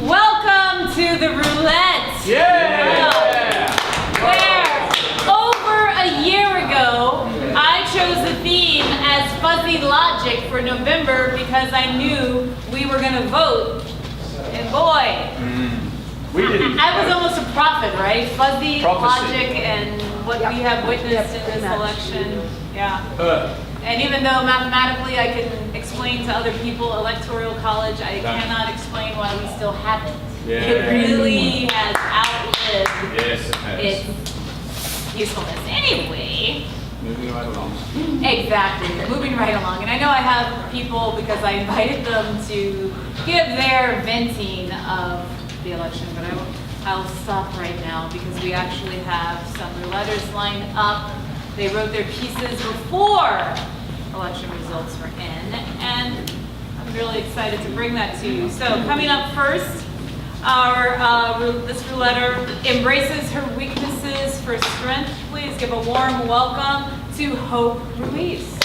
Welcome to the Roulette. Yeah! Where over a year ago, I chose the theme as fuzzy logic for November because I knew we were going to vote. And boy, We didn't. I was almost a prophet, right? Fuzzy Prophecy. logic and what we have witnessed in this election. Yeah. And even though mathematically I can explain to other people electoral college, I cannot explain why we still haven't. Yeah. It really has outlived Yes, it has. its usefulness. Anyway, Moving right along. exactly, moving right along. And I know I have people, because I invited them to give their venting of the election, but I'll stop right now because we actually have some rouletters lined up. They wrote their pieces before election results were in, and I'm really excited to bring that to you. So coming up first, this rouletter embraces her weaknesses for strength. Please give a warm welcome to Hope Ruiz.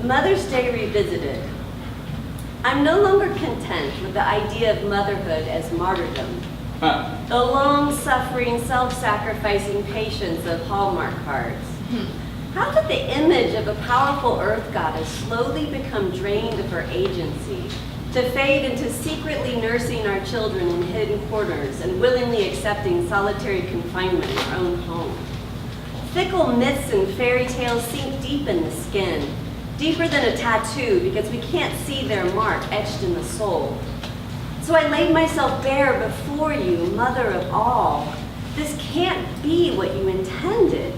Mother's Day Revisited. I'm no longer content with the idea of motherhood as martyrdom. The long-suffering, self-sacrificing patience of Hallmark cards. How did the image of a powerful earth goddess slowly become drained of her agency, to fade into secretly nursing our children in hidden corners and willingly accepting solitary confinement in our own home? Fickle myths and fairy tales sink deep in the skin, deeper than a tattoo because we can't see their mark etched in the soul. So I laid myself bare before you, mother of all. This can't be what you intended.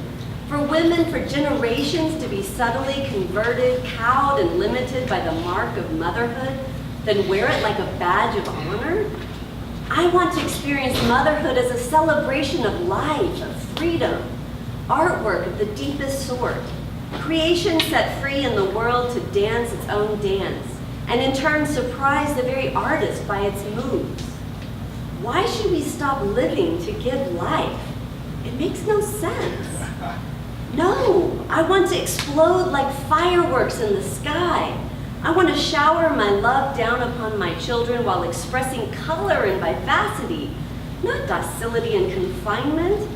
For women for generations to be subtly converted, cowed, and limited by the mark of motherhood, then wear it like a badge of honor? I want to experience motherhood as a celebration of life, of freedom, artwork of the deepest sort. Creation set free in the world to dance its own dance, and in turn surprise the very artist by its moves. Why should we stop living to give life? It makes no sense. No, I want to explode like fireworks in the sky. I want to shower my love down upon my children while expressing color and vivacity, not docility and confinement.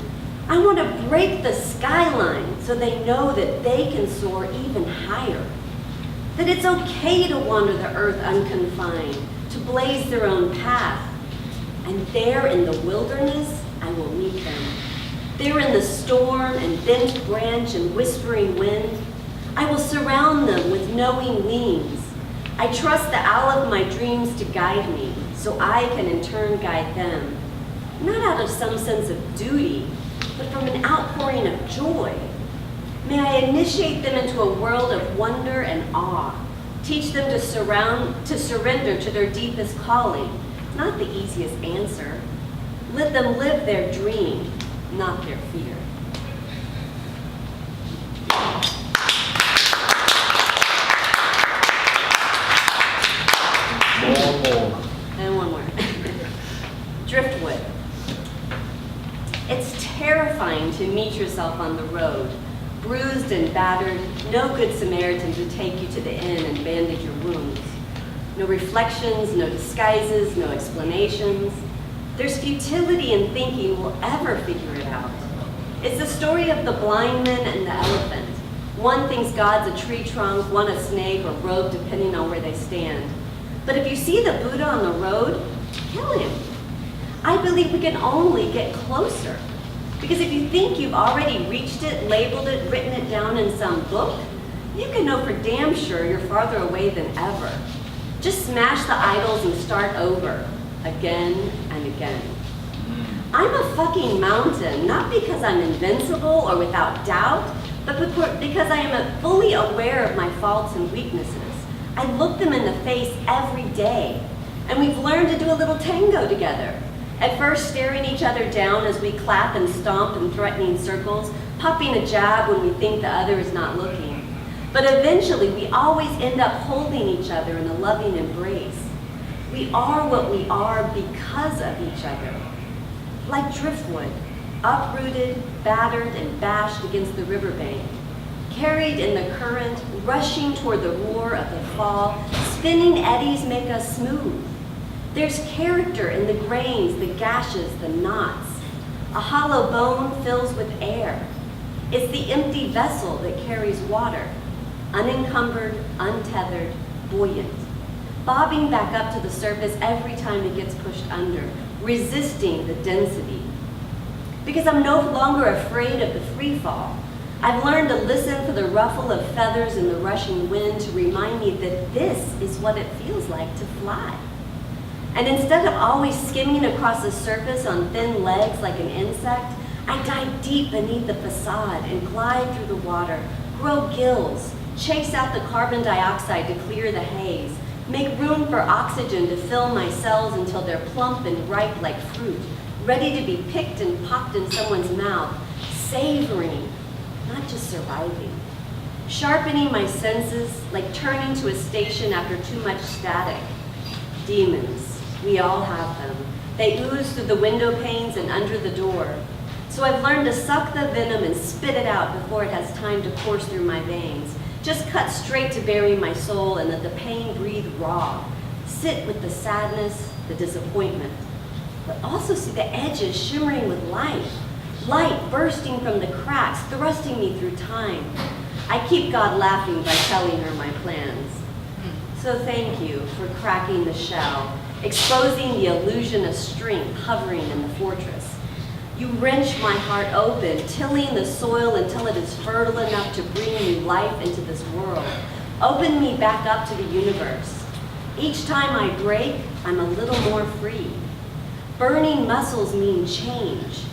I want to break the skyline so they know that they can soar even higher. That it's okay to wander the earth unconfined, to blaze their own path. And there in the wilderness, I will meet them. There in the storm and bent branch and whispering wind, I will surround them with knowing wings. I trust the owl of my dreams to guide me so I can in turn guide them. Not out of some sense of duty, but from an outpouring of joy. May I initiate them into a world of wonder and awe. Teach them to surrender to their deepest calling, not the easiest answer. Let them live their dream, not their fear. More. And one more. Driftwood. It's terrifying to meet yourself on the road, bruised and battered, no good Samaritan to take you to the inn and bandage your wounds. No reflections, no disguises, no explanations. There's futility in thinking we'll ever figure it out. It's the story of the blind man and the elephant. One thinks God's a tree trunk, one a snake or rope, depending on where they stand. But if you see the Buddha on the road, kill him. I believe we can only get closer. Because if you think you've already reached it, labeled it, written it down in some book, you can know for damn sure you're farther away than ever. Just smash the idols and start over, again and again. I'm a fucking mountain, not because I'm invincible or without doubt, but because I am fully aware of my faults and weaknesses. I look them in the face every day, and we've learned to do a little tango together. At first staring each other down as we clap and stomp in threatening circles, popping a jab when we think the other is not looking. But eventually we always end up holding each other in a loving embrace. We are what we are because of each other. Like driftwood, uprooted, battered, and bashed against the riverbank, carried in the current, rushing toward the roar of the fall. Spinning eddies make us smooth. There's character in the grains, the gashes, the knots. A hollow bone fills with air. It's the empty vessel that carries water, unencumbered, untethered, buoyant, bobbing back up to the surface every time it gets pushed under, resisting the density. Because I'm no longer afraid of the free fall. I've learned to listen for the ruffle of feathers in the rushing wind to remind me that this is what it feels like to fly. And instead of always skimming across the surface on thin legs like an insect, I dive deep beneath the facade and glide through the water, grow gills, chase out the carbon dioxide to clear the haze, make room for oxygen to fill my cells until they're plump and ripe like fruit, ready to be picked and popped in someone's mouth, savoring, not just surviving. Sharpening my senses like turning to a station after too much static. Demons, we all have them. They ooze through the window panes and under the door. So I've learned to suck the venom and spit it out before it has time to course through my veins. Just cut straight to bury my soul and let the pain breathe raw. Sit with the sadness, the disappointment, but also see the edges shimmering with light. Light bursting from the cracks, thrusting me through time. I keep God laughing by telling her my plans. So thank you for cracking the shell, exposing the illusion of strength hovering in the fortress. You wrench my heart open, tilling the soil until it is fertile enough to bring new life into this world. Open me back up to the universe. Each time I break, I'm a little more free. Burning muscles mean change.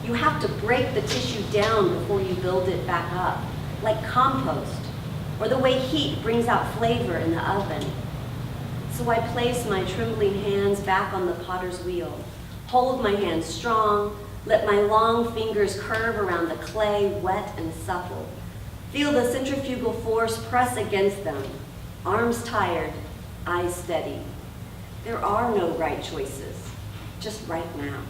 You have to break the tissue down before you build it back up, like compost, or the way heat brings out flavor in the oven. So I place my trembling hands back on the potter's wheel, hold my hands strong, let my long fingers curve around the clay, wet and supple. Feel the centrifugal force press against them, arms tired, eyes steady. There are no right choices, just right now.